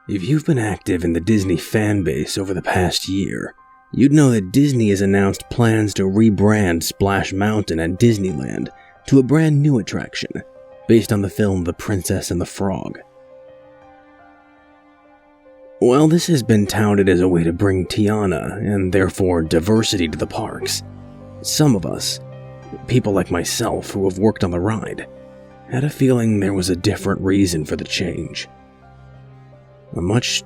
If you've been active in the Disney fanbase over the past year, you'd know that Disney has announced plans to rebrand Splash Mountain at Disneyland to a brand new attraction based on the film The Princess and the Frog. While this has been touted as a way to bring Tiana and therefore diversity to the parks, some of us, people like myself who have worked on the ride, had a feeling there was a different reason for the change. A much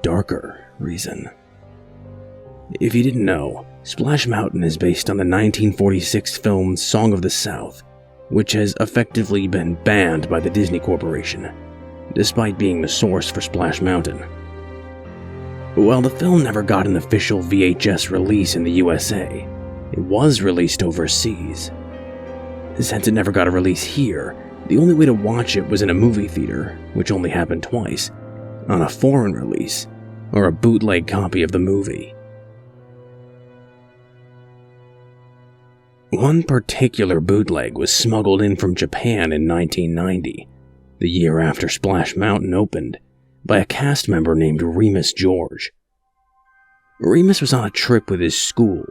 darker reason. If you didn't know, Splash Mountain is based on the 1946 film Song of the South, which has effectively been banned by the Disney Corporation, despite being the source for Splash Mountain. While the film never got an official VHS release in the USA, it was released overseas. Since it never got a release here, the only way to watch it was in a movie theater, which only happened twice, on a foreign release, or a bootleg copy of the movie. One particular bootleg was smuggled in from Japan in 1990, the year after Splash Mountain opened, by a cast member named Remus George. Remus was on a trip with his school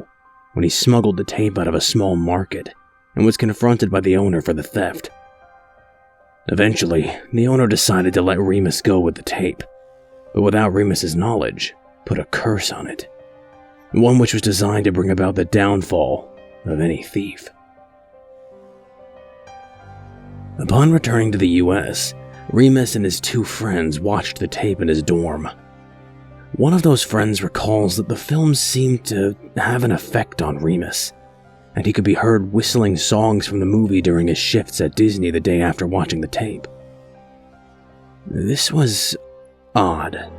when he smuggled the tape out of a small market and was confronted by the owner for the theft. Eventually, the owner decided to let Remus go with the tape, but without Remus's knowledge, put a curse on it, one which was designed to bring about the downfall of any thief. Upon returning to the US, Remus and his two friends watched the tape in his dorm. One of those friends recalls that the film seemed to have an effect on Remus, and he could be heard whistling songs from the movie during his shifts at Disney the day after watching the tape. This was odd,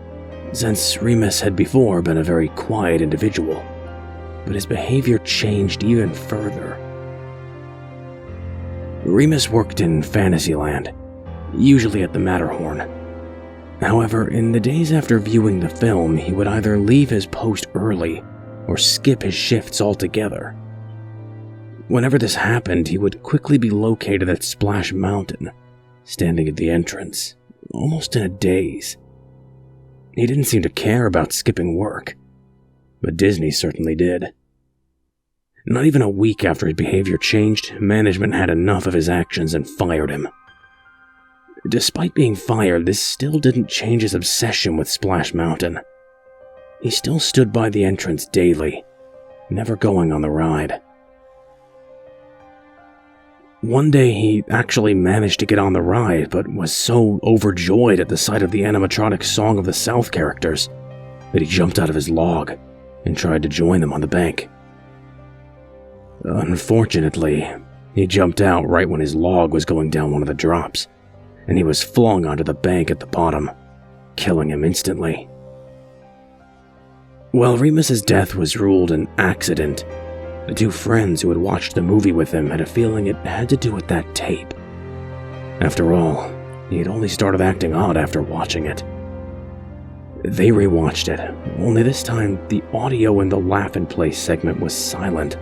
since Remus had before been a very quiet individual, but his behavior changed even further. Remus worked in Fantasyland, usually at the Matterhorn. However, in the days after viewing the film, he would either leave his post early or skip his shifts altogether. Whenever this happened, he would quickly be located at Splash Mountain, standing at the entrance, almost in a daze. He didn't seem to care about skipping work, but Disney certainly did. Not even a week after his behavior changed, management had enough of his actions and fired him. Despite being fired, this still didn't change his obsession with Splash Mountain. He still stood by the entrance daily, never going on the ride. One day he actually managed to get on the ride, but was so overjoyed at the sight of the animatronic Song of the South characters that he jumped out of his log and tried to join them on the bank. Unfortunately, he jumped out right when his log was going down one of the drops, and he was flung onto the bank at the bottom, killing him instantly. While Remus's death was ruled an accident, the two friends who had watched the movie with him had a feeling it had to do with that tape. After all, he had only started acting odd after watching it. They rewatched it, only this time the audio in the laugh-in-place segment was silent,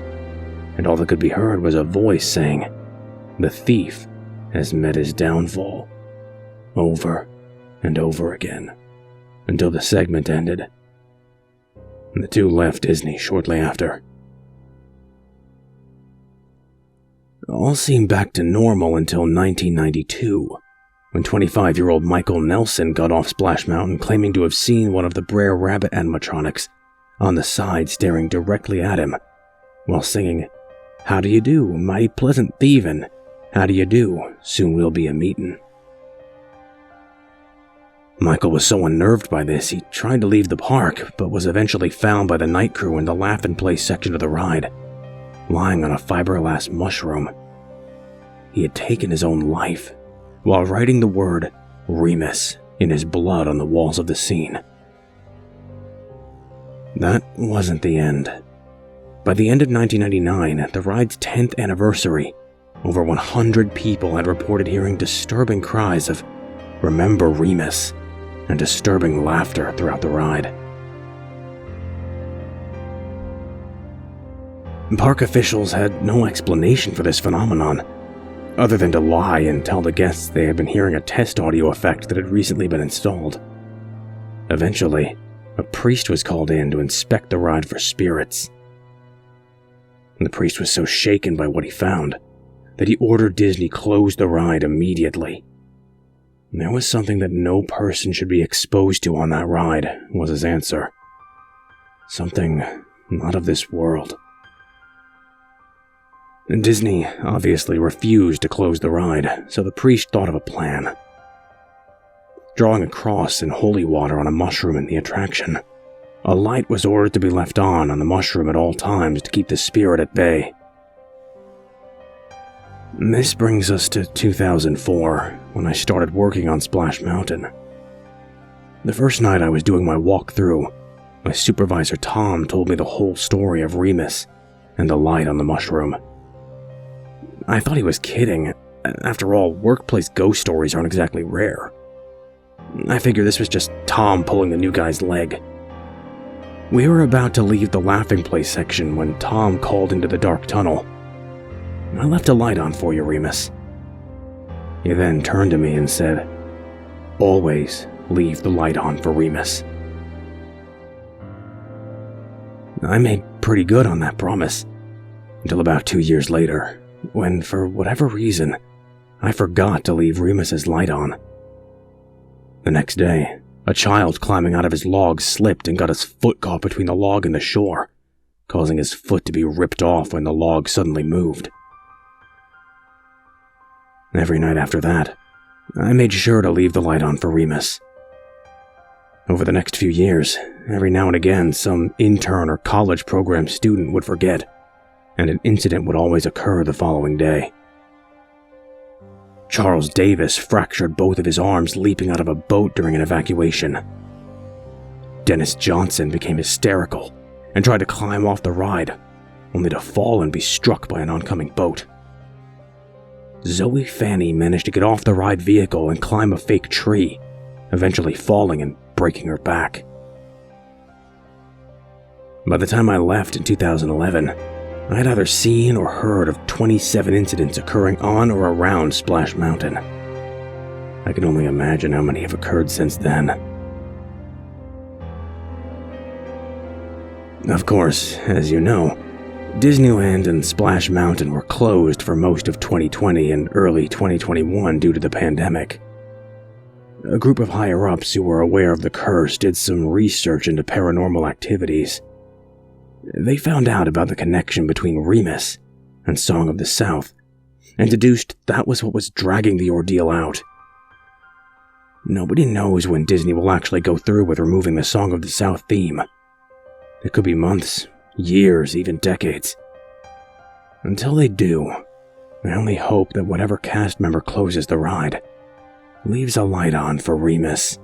and all that could be heard was a voice saying, "The thief has met his downfall," over and over again, until the segment ended. And the two left Disney shortly after. All seemed back to normal until 1992, when 25-year-old Michael Nelson got off Splash Mountain claiming to have seen one of the Brer Rabbit animatronics on the side staring directly at him, while singing, "How do you do, mighty pleasant thievin'? How do you do, soon we'll be a-meetin'." Michael was so unnerved by this, he tried to leave the park, but was eventually found by the night crew in the laugh-in-place section of the ride, lying on a fiberglass mushroom. He had taken his own life, while writing the word Remus in his blood on the walls of the scene. That wasn't the end. By the end of 1999, the ride's 10th anniversary, over 100 people had reported hearing disturbing cries of "Remember Remus" and disturbing laughter throughout the ride. Park officials had no explanation for this phenomenon, other than to lie and tell the guests they had been hearing a test audio effect that had recently been installed. Eventually, a priest was called in to inspect the ride for spirits. The priest was so shaken by what he found that he ordered Disney close the ride immediately. There was something that no person should be exposed to on that ride, was his answer. Something not of this world. Disney obviously refused to close the ride, so the priest thought of a plan. Drawing a cross and holy water on a mushroom in the attraction, a light was ordered to be left on the mushroom at all times to keep the spirit at bay. This brings us to 2004, when I started working on Splash Mountain. The first night I was doing my walkthrough, my supervisor Tom told me the whole story of Remus and the light on the mushroom. I thought he was kidding. After all, workplace ghost stories aren't exactly rare. I figured this was just Tom pulling the new guy's leg. We were about to leave the laughing place section when Tom called into the dark tunnel. "I left a light on for you, Remus." He then turned to me and said, "Always leave the light on for Remus." I made pretty good on that promise, until about 2 years later, when, for whatever reason, I forgot to leave Remus's light on. The next day, a child climbing out of his log slipped and got his foot caught between the log and the shore, causing his foot to be ripped off when the log suddenly moved. Every night after that, I made sure to leave the light on for Remus. Over the next few years, every now and again, some intern or college program student would forget, and an incident would always occur the following day. Charles Davis fractured both of his arms leaping out of a boat during an evacuation. Dennis Johnson became hysterical and tried to climb off the ride, only to fall and be struck by an oncoming boat. Zoe Fanny managed to get off the ride vehicle and climb a fake tree, eventually falling and breaking her back. By the time I left in 2011, I had either seen or heard of 27 incidents occurring on or around Splash Mountain. I can only imagine how many have occurred since then. Of course, as you know, Disneyland and Splash Mountain were closed for most of 2020 and early 2021 due to the pandemic. A group of higher-ups who were aware of the curse did some research into paranormal activities. They found out about the connection between Remus and Song of the South, and deduced that was what was dragging the ordeal out. Nobody knows when Disney will actually go through with removing the Song of the South theme. It could be months, years, even decades. Until they do, I only hope that whatever cast member closes the ride leaves a light on for Remus.